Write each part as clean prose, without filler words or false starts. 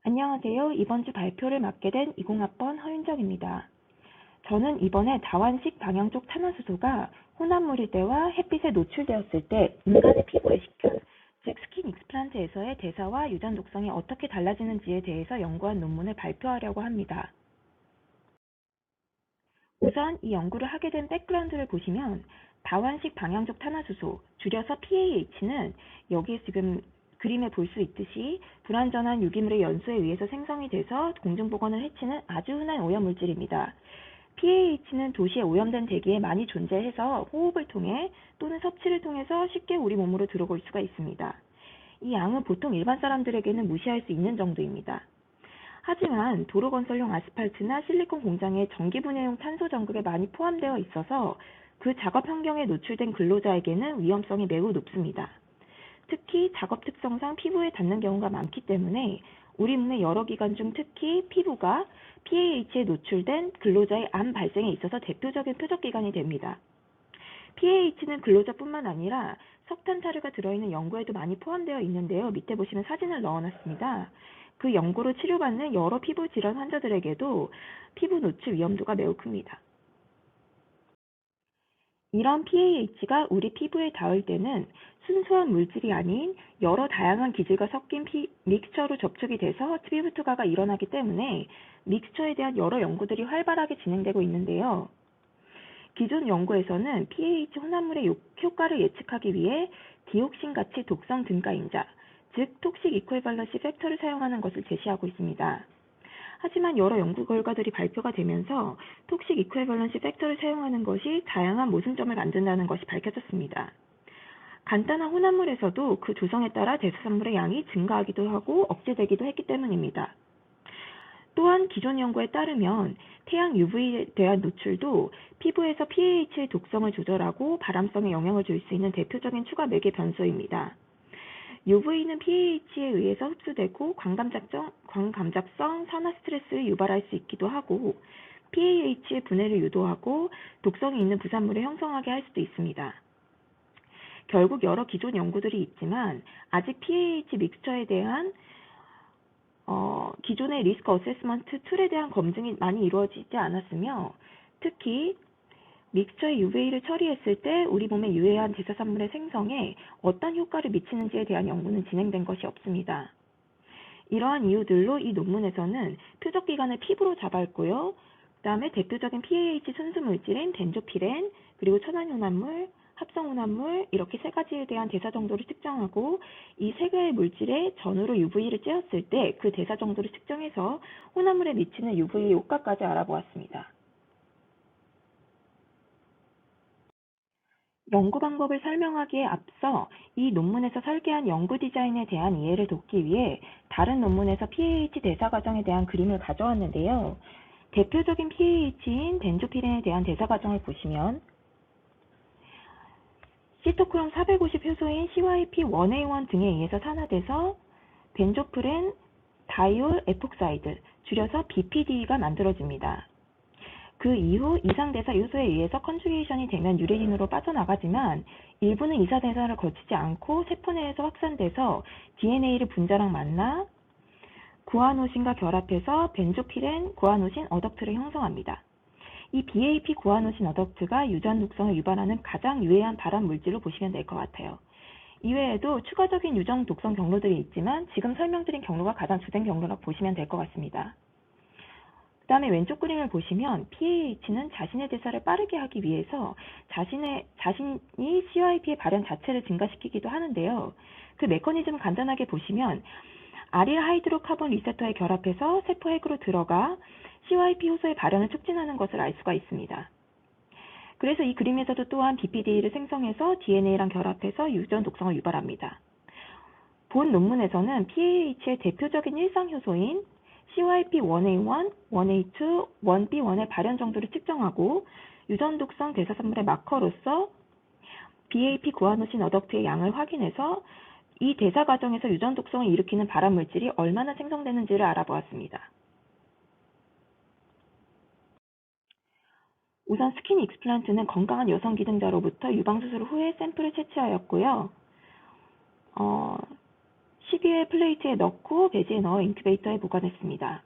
안녕하세요. 이번 주 발표를 맡게 된 20학번 허윤정입니다. 저는 이번에 다완식 방향족 탄화수소가 혼합물일 때와 햇빛에 노출되었을 때 인간의 피부에 식균, 즉 스킨 익스플란트에서의 대사와 유전 독성이 어떻게 달라지는지에 대해서 연구한 논문을 발표하려고 합니다. 우선 이 연구를 하게 된 백그라운드를 보시면 다완식 방향족 탄화수소, 줄여서 PAH는 여기에 지금 그림에 볼 수 있듯이 불완전한 유기물의 연소에 의해서 생성이 돼서 공중보건을 해치는 아주 흔한 오염물질입니다. PAH는 도시의 오염된 대기에 많이 존재해서 호흡을 통해 또는 섭취를 통해서 쉽게 우리 몸으로 들어올 수가 있습니다. 이 양은 보통 일반 사람들에게는 무시할 수 있는 정도입니다. 하지만 도로 건설용 아스팔트나 실리콘 공장의 전기 분해용 탄소 전극에 많이 포함되어 있어서 그 작업 환경에 노출된 근로자에게는 위험성이 매우 높습니다. 특히 작업 특성상 피부에 닿는 경우가 많기 때문에 우리 몸의 여러 기관 중 특히 피부가 PAH에 노출된 근로자의 암 발생에 있어서 대표적인 표적기관이 됩니다. PAH는 근로자뿐만 아니라 석탄타르가 들어있는 연고에도 많이 포함되어 있는데요. 밑에 보시면 사진을 넣어놨습니다. 그 연고로 치료받는 여러 피부 질환 환자들에게도 피부 노출 위험도가 매우 큽니다. 이런 PAH가 우리 피부에 닿을 때는 순수한 물질이 아닌 여러 다양한 기질과 섞인 믹스처로 접촉이 돼서 피부 투과가 일어나기 때문에 믹스처에 대한 여러 연구들이 활발하게 진행되고 있는데요. 기존 연구에서는 PAH 혼합물의 효과를 예측하기 위해 디옥신같이 독성 증가인자, 즉 톡식 이퀄밸런시 팩터를 사용하는 것을 제시하고 있습니다. 하지만 여러 연구 결과들이 발표가 되면서 톡식 이퀄밸런시 팩터를 사용하는 것이 다양한 모순점을 만든다는 것이 밝혀졌습니다. 간단한 혼합물에서도 그 조성에 따라 대사산물의 양이 증가하기도 하고 억제되기도 했기 때문입니다. 또한 기존 연구에 따르면 태양 UV에 대한 노출도 피부에서 PAH의 독성을 조절하고 발암성에 영향을 줄 수 있는 대표적인 추가 매개 변수입니다. UV는 PAH에 의해서 흡수되고 광감작성 산화 스트레스를 유발할 수 있기도 하고 PAH의 분해를 유도하고 독성이 있는 부산물을 형성하게 할 수도 있습니다. 결국 여러 기존 연구들이 있지만 아직 PAH 믹스처에 대한 기존의 리스크 어세스먼트 툴에 대한 검증이 많이 이루어지지 않았으며 특히 믹스처의 UV를 처리했을 때 우리 몸에 유해한 대사산물의 생성에 어떤 효과를 미치는지에 대한 연구는 진행된 것이 없습니다. 이러한 이유들로 이 논문에서는 표적기관을 피부로 잡았고요. 그 다음에 대표적인 PAH 순수물질인 벤조피렌, 그리고 천연혼합물, 합성혼합물 이렇게 세 가지에 대한 대사 정도를 측정하고 이 세 개의 물질에 전후로 UV를 쬐었을 때 그 대사 정도를 측정해서 혼합물에 미치는 UV 효과까지 알아보았습니다. 연구 방법을 설명하기에 앞서 이 논문에서 설계한 연구 디자인에 대한 이해를 돕기 위해 다른 논문에서 PAH 대사 과정에 대한 그림을 가져왔는데요. 대표적인 PAH인 벤조피렌에 대한 대사 과정을 보시면 시토크롬 450 효소인 CYP1A1 등에 의해서 산화돼서 벤조프렌 다이올 에폭사이드, 줄여서 BPD가 만들어집니다. 그 이후 이상대사 요소에 의해서 컨주게이션이 되면 유레인으로 빠져나가지만 일부는 이산대사를 거치지 않고 세포 내에서 확산돼서 DNA를 분자랑 만나 구아노신과 결합해서 벤조피렌 구아노신 어덕트를 형성합니다. 이 BAP 구아노신 어덕트가 유전 독성을 유발하는 가장 유해한 발암 물질로 보시면 될 것 같아요. 이외에도 추가적인 유전 독성 경로들이 있지만 지금 설명드린 경로가 가장 주된 경로라고 보시면 될 것 같습니다. 그 다음에 왼쪽 그림을 보시면 PAH는 자신의 대사를 빠르게 하기 위해서 자신이 CYP의 발현 자체를 증가시키기도 하는데요. 그 메커니즘을 간단하게 보시면 아릴 하이드로카본 리셉터에 결합해서 세포 핵으로 들어가 CYP 효소의 발현을 촉진하는 것을 알 수가 있습니다. 그래서 이 그림에서도 또한 BPD를 생성해서 DNA랑 결합해서 유전 독성을 유발합니다. 본 논문에서는 PAH의 대표적인 일상 효소인 CYP1A1, 1A2, 1B1의 발현 정도를 측정하고 유전 독성 대사산물의 마커로서 BAP 구아노신 어덕트의 양을 확인해서 이 대사 과정에서 유전 독성을 일으키는 발암 물질이 얼마나 생성되는지를 알아보았습니다. 우선 스킨 익스플란트는 건강한 여성 기증자로부터 유방수술 후에 샘플을 채취하였고요. 12회 플레이트에 넣고 배지에 넣어 인큐베이터에 보관했습니다.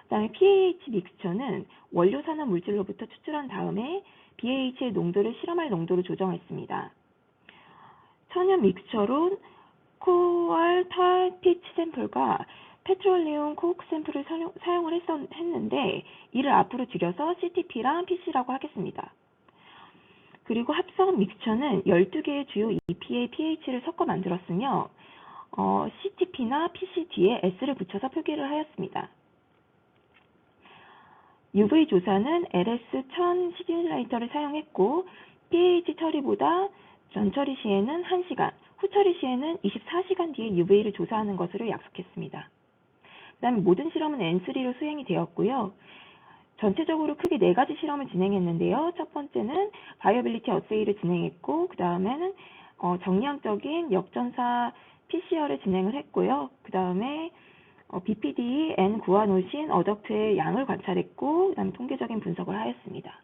그다음에 pH 믹스처는 원료 산화 물질로부터 추출한 다음에 pH의 농도를 실험할 농도로 조정했습니다. 천연 믹스처로 코알 탈 피치 샘플과 페트롤리움 코크 샘플을 사용을 했는데 이를 앞으로 줄여서 CTP랑 PC라고 하겠습니다. 그리고 합성 믹스처는 12개의 주요 EPA pH를 섞어 만들었으며 CTP나 PC 뒤에 S를 붙여서 표기를 하였습니다. UV 조사는 LS1000 시뮬레이터를 사용했고 pH 처리보다 전 처리 시에는 1시간, 후 처리 시에는 24시간 뒤에 UV를 조사하는 것으로 약속했습니다. 그 다음에 모든 실험은 N3로 수행이 되었고요. 전체적으로 크게 4가지 실험을 진행했는데요. 첫 번째는 바이어빌리티 어세이를 진행했고 그 다음에는 정량적인 역전사 PCR을 진행을 했고요. 그 다음에 BPD, N 구아노신, 어덕트의 양을 관찰했고 그 다음에 통계적인 분석을 하였습니다.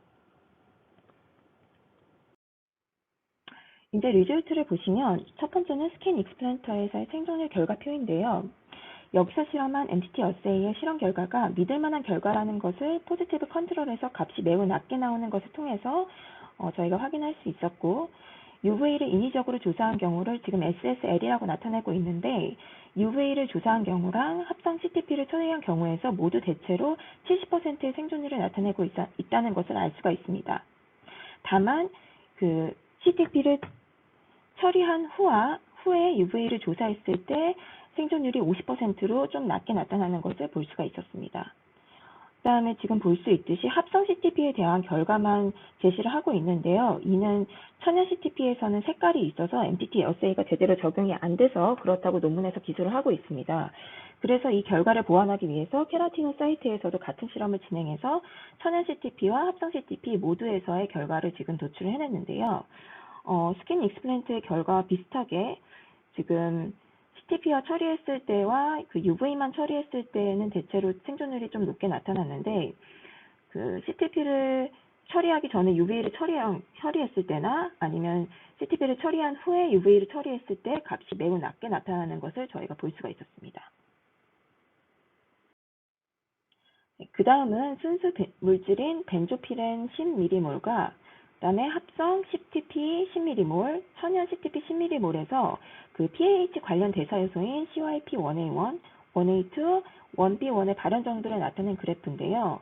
이제 리졸트를 보시면 첫 번째는 스킨 익스플랜터에서의 생존율 결과표인데요. 여기서 실험한 엔티티 어세이의 실험 결과가 믿을만한 결과라는 것을 포지티브 컨트롤에서 값이 매우 낮게 나오는 것을 통해서 저희가 확인할 수 있었고 UV를 인위적으로 조사한 경우를 지금 SSL이라고 나타내고 있는데 UV를 조사한 경우랑 합성 CTP를 처리한 경우에서 모두 대체로 70%의 생존율을 나타내고 있다는 것을 알 수가 있습니다. 다만 그 CTP를 처리한 후에 UV를 조사했을 때 생존율이 50%로 좀 낮게 나타나는 것을 볼 수가 있었습니다. 그 다음에 지금 볼 수 있듯이 합성 CTP에 대한 결과만 제시를 하고 있는데요. 이는 천연 CTP에서는 색깔이 있어서 MTT 어세이가 제대로 적용이 안 돼서 그렇다고 논문에서 기술을 하고 있습니다. 그래서 이 결과를 보완하기 위해서 케라티노 사이트에서도 같은 실험을 진행해서 천연 CTP와 합성 CTP 모두에서의 결과를 지금 도출을 해냈는데요. 스킨 익스플랜트의 결과와 비슷하게 지금 CTP와 처리했을 때와 그 UV만 처리했을 때는 대체로 생존율이 좀 높게 나타났는데 그 CTP를 처리하기 전에 UV를 처리했을 때나 아니면 CTP를 처리한 후에 UV를 처리했을 때 값이 매우 낮게 나타나는 것을 저희가 볼 수가 있었습니다. 그 다음은 순수 물질인 벤조피렌 10mm몰과 그 다음에 합성 CTP 10mm몰, 천연 CTP 10mm몰에서 그 pH 관련 대사 요소인 CYP1A1, 1A2, 1B1의 발현 정도를 나타낸 그래프인데요.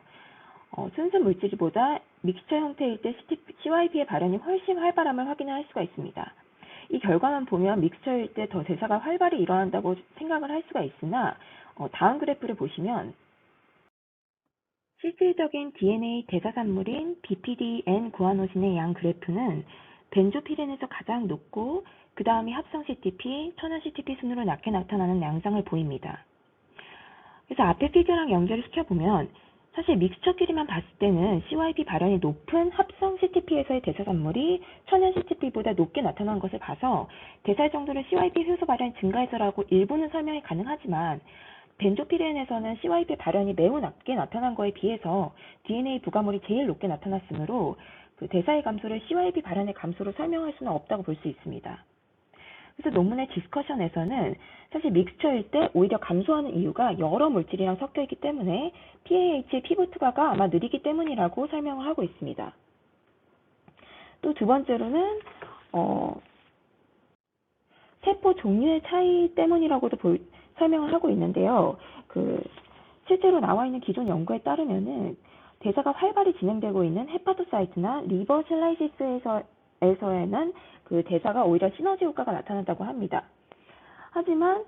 순수 물질보다 믹스처 형태일 때 CYP의 발현이 훨씬 활발함을 확인할 수가 있습니다. 이 결과만 보면 믹스처일 때 더 대사가 활발히 일어난다고 생각을 할 수가 있으나 다음 그래프를 보시면 실질적인 DNA 대사산물인 BPD N 구아노신의 양 그래프는 벤조피렌에서 가장 높고 그 다음이 합성 CTP, 천연 CTP 순으로 낮게 나타나는 양상을 보입니다. 그래서 앞에 피규어랑 연결을 시켜보면 사실 믹스처끼리만 봤을 때는 CYP 발현이 높은 합성 CTP에서의 대사산물이 천연 CTP보다 높게 나타난 것을 봐서 대사의 정도를 CYP 효소 발현이 증가해서라고 일부는 설명이 가능하지만 벤조피렌에서는 CYP 발현이 매우 낮게 나타난 거에 비해서 DNA 부가물이 제일 높게 나타났으므로 그 대사의 감소를 CYP 발현의 감소로 설명할 수는 없다고 볼 수 있습니다. 그래서 논문의 디스커션에서는 사실 믹스처일 때 오히려 감소하는 이유가 여러 물질이랑 섞여 있기 때문에 PAH의 피부 투과가 아마 느리기 때문이라고 설명을 하고 있습니다. 또 두 번째로는 세포 종류의 차이 때문이라고도 설명을 하고 있는데요. 실제로 나와 있는 기존 연구에 따르면은 대사가 활발히 진행되고 있는 헤파토사이트나 리버 셀라이시스에서는 그 대사가 오히려 시너지 효과가 나타난다고 합니다. 하지만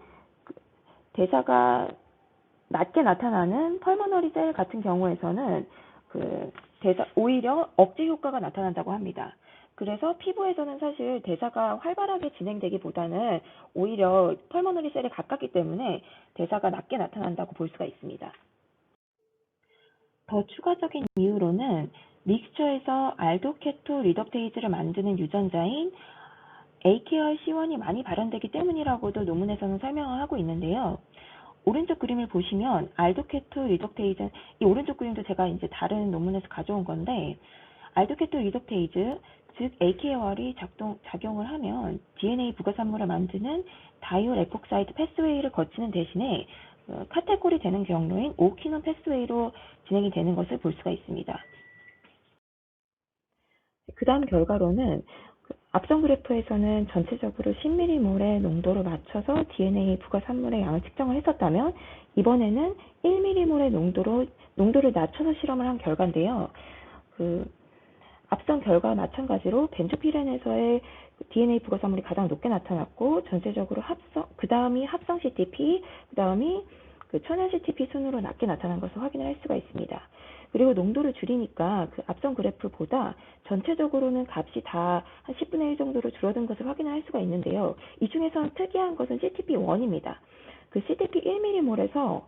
대사가 낮게 나타나는 펄머너리 셀 같은 경우에서는 오히려 억제 효과가 나타난다고 합니다. 그래서 피부에서는 사실 대사가 활발하게 진행되기보다는 오히려 펄머너리 셀에 가깝기 때문에 대사가 낮게 나타난다고 볼 수가 있습니다. 더 추가적인 이유로는 믹스처에서 알도케토 리덕테이즈를 만드는 유전자인 AKRC1이 많이 발현되기 때문이라고도 논문에서는 설명을 하고 있는데요. 오른쪽 그림을 보시면 알도케토 리덕테이즈, 이 오른쪽 그림도 제가 이제 다른 논문에서 가져온 건데 알도케토 리덕테이즈, 즉 AKR이 작용을 하면 DNA 부가산물을 만드는 다이올 에폭사이드 패스웨이를 거치는 대신에 카테고리 되는 경로인 오키논 패스웨이로 진행이 되는 것을 볼 수가 있습니다. 그 다음 결과로는 앞선 그래프에서는 전체적으로 10mm몰의 농도로 맞춰서 DNA 부가산물의 양을 측정을 했었다면 이번에는 1mm몰의 농도를 낮춰서 실험을 한 결과인데요. 앞선 결과와 마찬가지로 벤조피렌에서의 DNA 부가산물이 가장 높게 나타났고 전체적으로 그 다음이 합성 CTP, 그 다음이 천연 CTP 순으로 낮게 나타난 것을 확인을 할 수가 있습니다. 그리고 농도를 줄이니까 앞선 그래프보다 전체적으로는 값이 다 한 10분의 1 정도로 줄어든 것을 확인을 할 수가 있는데요. 이 중에서 특이한 것은 CTP1입니다. CTP 1mm몰에서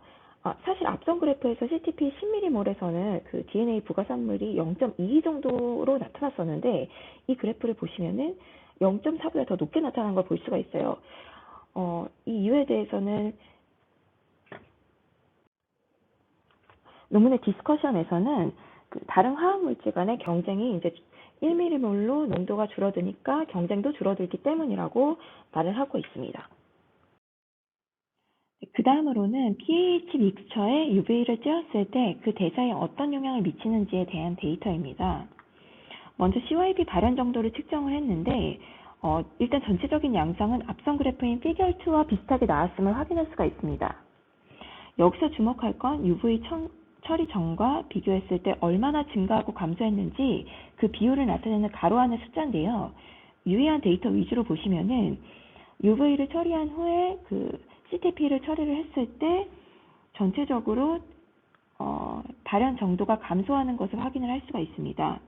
사실 앞선 그래프에서 CTP 10mm몰에서는 DNA 부가산물이 0.22 정도로 나타났었는데 이 그래프를 보시면은 0.4보다 더 높게 나타난 걸 볼 수가 있어요. 이 이유에 대해서는 논문의 디스커션에서는 다른 화학물질 간의 경쟁이 이제 1mm몰로 농도가 줄어드니까 경쟁도 줄어들기 때문이라고 말을 하고 있습니다. 그 다음으로는 pH 믹스처에 UV를 쬐었을 때 그 대사에 어떤 영향을 미치는지에 대한 데이터입니다. 먼저 CYP 발현 정도를 측정을 했는데 일단 전체적인 양상은 앞선 그래프인 피겨 2와 비슷하게 나왔음을 확인할 수가 있습니다. 여기서 주목할 건 UV 처리 전과 비교했을 때 얼마나 증가하고 감소했는지 그 비율을 나타내는 가로 안의 숫자인데요. 유의한 데이터 위주로 보시면은 UV를 처리한 후에 CTP를 처리를 했을 때 전체적으로 발현 정도가 감소하는 것을 확인을 할 수가 있습니다.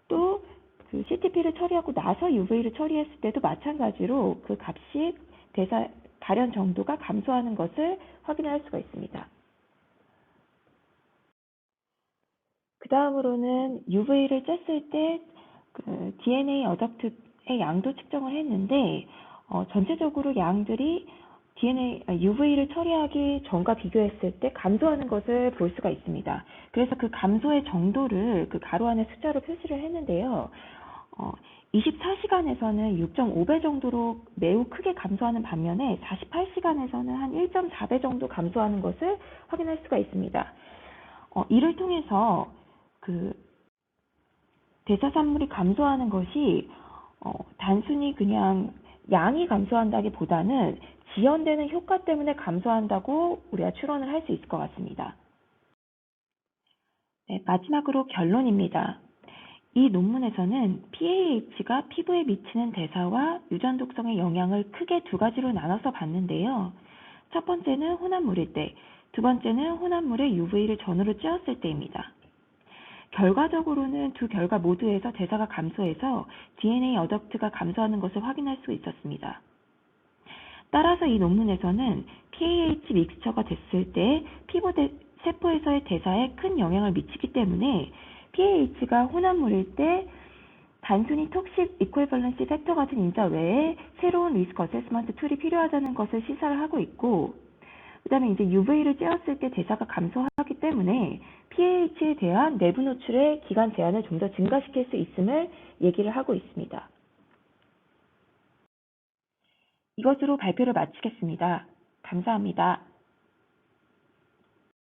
또 CTP를 처리하고 나서 UV를 처리했을 때도 마찬가지로 그 값이 발현 정도가 감소하는 것을 확인할 수가 있습니다. 그 다음으로는 UV를 쬐었을 때 DNA 어덕트의 양도 측정을 했는데 전체적으로 양들이 UV를 처리하기 전과 비교했을 때 감소하는 것을 볼 수가 있습니다. 그래서 그 감소의 정도를 가로 안에 숫자로 표시를 했는데요. 24시간에서는 6.5배 정도로 매우 크게 감소하는 반면에 48시간에서는 한 1.4배 정도 감소하는 것을 확인할 수가 있습니다. 이를 통해서 대사산물이 감소하는 것이 단순히 그냥 양이 감소한다기보다는 지연되는 효과 때문에 감소한다고 우리가 추론을 할 수 있을 것 같습니다. 네, 마지막으로 결론입니다. 이 논문에서는 PAH가 피부에 미치는 대사와 유전 독성의 영향을 크게 두 가지로 나눠서 봤는데요. 첫 번째는 혼합물일 때, 두 번째는 혼합물에 UV를 전후로 쬐었을 때입니다. 결과적으로는 두 결과 모두에서 대사가 감소해서 DNA 어덕트가 감소하는 것을 확인할 수 있었습니다. 따라서 이 논문에서는 PAH 믹스처가 됐을 때 피부 세포에서의 대사에 큰 영향을 미치기 때문에 PAH가 혼합물일 때 단순히 톡식 이퀄밸런시 팩터 같은 인자 외에 새로운 리스크 어세스먼트 툴이 필요하다는 것을 시사를 하고 있고, 그 다음에 이제 UV를 쬐었을 때 대사가 감소하기 때문에 PAH에 대한 내부 노출의 기간 제한을 좀 더 증가시킬 수 있음을 얘기를 하고 있습니다. 이것으로 발표를 마치겠습니다. 감사합니다.